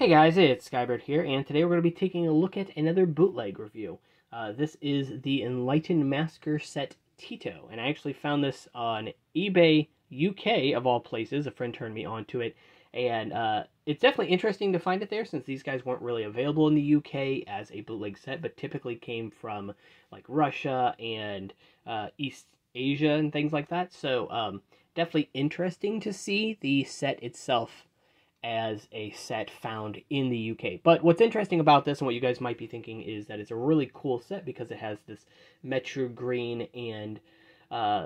Hey guys, it's Skybird here, and today we're going to be taking a look at another bootleg review. This is the Enlighten Masker Set Titto, and I actually found this on eBay UK, of all places. A friend turned me onto it, and it's definitely interesting to find it there, since these guys weren't really available in the UK as a bootleg set, but typically came from like Russia and East Asia and things like that. So definitely interesting to see the set itself as a set found in the UK. But what's interesting about this, and what you guys might be thinking, is that it's a really cool set because it has this metro green and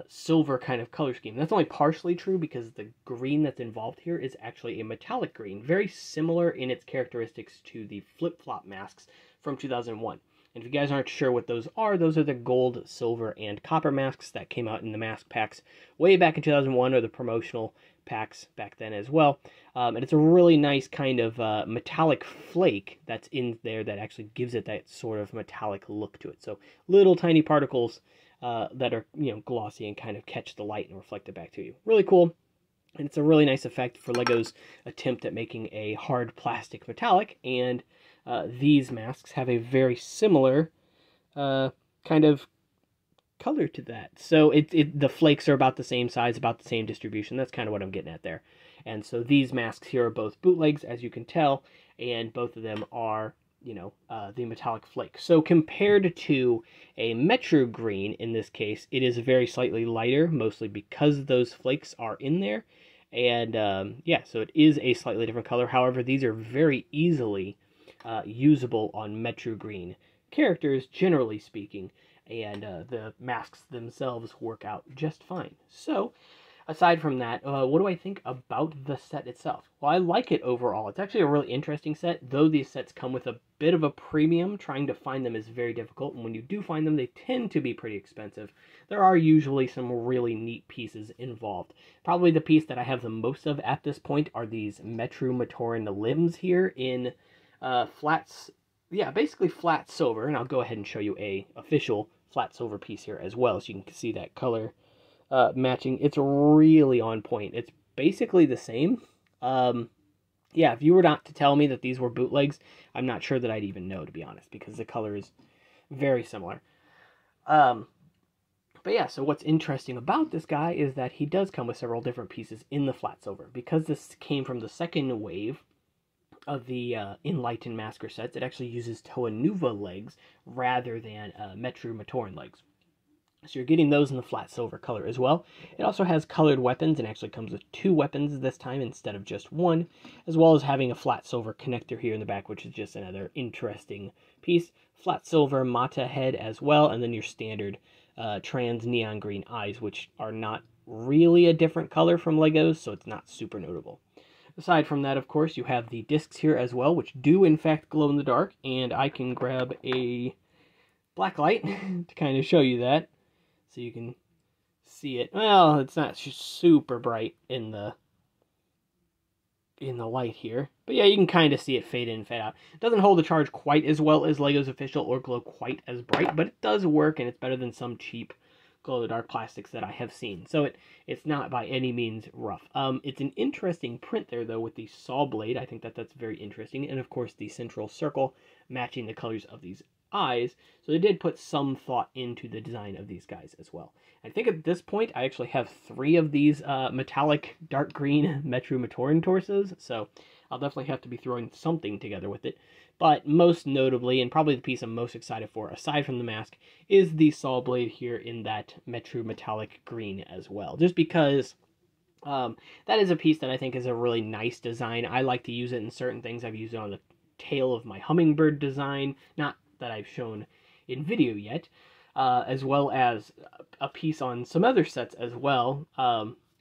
silver kind of color scheme. That's only partially true because the green that's involved here is actually a metallic green, very similar in its characteristics to the flip-flop masks from 2001. And if you guys aren't sure what those are the gold, silver, and copper masks that came out in the mask packs way back in 2001, or the promotional packs back then as well. And it's a really nice kind of metallic flake that's in there that actually gives it that sort of metallic look to it. So little tiny particles that are, glossy and kind of catch the light and reflect it back to you. Really cool. And it's a really nice effect for LEGO's attempt at making a hard plastic metallic. And these masks have a very similar kind of color to that. So the flakes are about the same size, about the same distribution. That's kind of what I'm getting at there. And so these masks here are both bootlegs, as you can tell, and both of them are, the metallic flake. So compared to a Metro Green, in this case, it is very slightly lighter, mostly because those flakes are in there. And yeah, so it is a slightly different color. However, these are very easily usable on Metro Green characters, generally speaking. And the masks themselves work out just fine. So, aside from that, what do I think about the set itself? Well, I like it overall. It's actually a really interesting set, though these sets come with a bit of a premium. Trying to find them is very difficult, and when you do find them, they tend to be pretty expensive. There are usually some really neat pieces involved. Probably the piece that I have the most of at this point are these Metro Matoran limbs here in flats. Yeah, basically flat silver, and I'll go ahead and show you a official flat silver piece here as well, so you can see that color matching. It's really on point. It's basically the same. Yeah, if you were not to tell me that these were bootlegs, I'm not sure that I'd even know, to be honest, because the color is very similar. But yeah, so what's interesting about this guy is that he does come with several different pieces in the flat silver. Because this came from the second wave of the Enlighten Masker sets, it actually uses Toa Nuva legs rather than Metro Matoran legs. So you're getting those in the flat silver color as well. It also has colored weapons, and actually comes with 2 weapons this time instead of just 1, as well as having a flat silver connector here in the back, which is just another interesting piece. Flat silver Mata head as well, and then your standard trans neon green eyes, which are not really a different color from LEGO's, so it's not super notable. Aside from that, of course, you have the discs here as well, which do in fact glow in the dark, and I can grab a black light to kind of show you that, so you can see it. Well, it's not super bright in the light here, but yeah, you can kind of see it fade in and fade out. It doesn't hold the charge quite as well as LEGO's official or glow quite as bright, but it does work, and it's better than some cheap glow-in-the-dark plastics that I have seen. So it's not by any means rough. It's an interesting print there, though, with the saw blade. I think that's very interesting. And, of course, the central circle matching the colors of these eyes. So they did put some thought into the design of these guys as well. I think at this point, I actually have 3 of these metallic dark green Metro Matoran torsos. So I'll definitely have to be throwing something together with it. But most notably, and probably the piece I'm most excited for, aside from the mask, is the saw blade here in that Metro metallic green as well. Just because that is a piece that I think is a really nice design. I like to use it in certain things. I've used it on the tail of my hummingbird design, not that I've shown in video yet, as well as a piece on some other sets as well.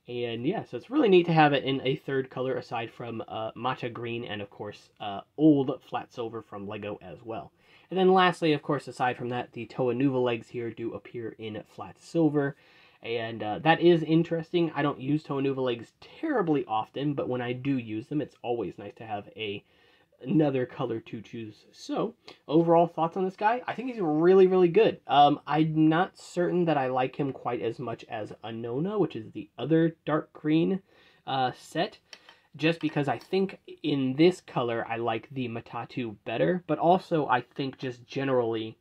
And yeah, so it's really neat to have it in a third color aside from Mata Green and, of course, old flat silver from LEGO as well. And then lastly, of course, aside from that, the Toa Nuva legs here do appear in flat silver. And that is interesting. I don't use Toa Nuva legs terribly often, but when I do use them, it's always nice to have another color to choose. So, overall thoughts on this guy? I think he's really, really good. I'm not certain that I like him quite as much as Anona, which is the other dark green set. just because I think in this color I like the Matatu better, but also I think just generally,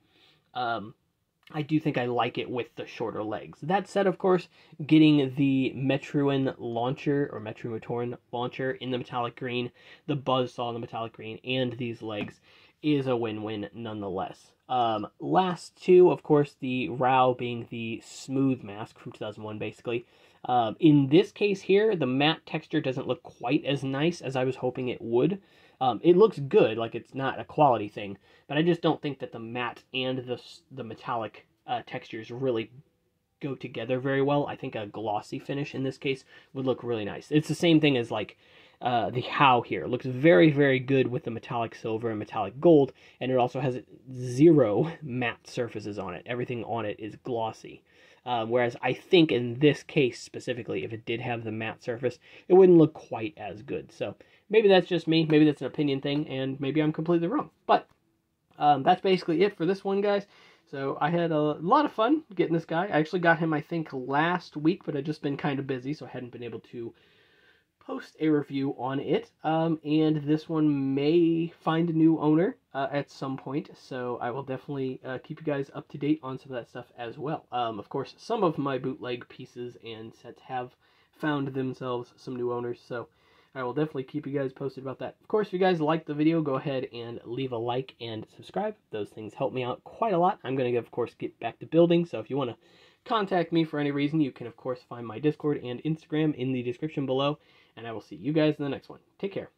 I do think I like it with the shorter legs. That said, of course, getting the Metruin launcher, or Metrumatoran launcher in the metallic green, the buzzsaw in the metallic green, and these legs is a win-win nonetheless. Last two, of course, the Rao being the smooth mask from 2001, basically. In this case here, the matte texture doesn't look quite as nice as I was hoping it would. It looks good, like it's not a quality thing, but I just don't think that the matte and the metallic textures really go together very well. I think a glossy finish in this case would look really nice. It's the same thing as like the How here. It looks very, very good with the metallic silver and metallic gold, and it also has 0 matte surfaces on it. Everything on it is glossy. Whereas I think in this case specifically, if it did have the matte surface, it wouldn't look quite as good. So maybe that's just me, maybe that's an opinion thing, and maybe I'm completely wrong. But that's basically it for this one, guys. So I had a lot of fun getting this guy. I actually got him, I think, last week, but I've just been kind of busy, so I hadn't been able to post a review on it. And this one may find a new owner at some point, so I will definitely keep you guys up to date on some of that stuff as well. Of course, some of my bootleg pieces and sets have found themselves some new owners, so I will definitely keep you guys posted about that. Of course, if you guys liked the video, go ahead and leave a like and subscribe. Those things help me out quite a lot. I'm going to, of course, get back to building, so if you want to contact me for any reason, you can, of course, find my Discord and Instagram in the description below, and I will see you guys in the next one. Take care.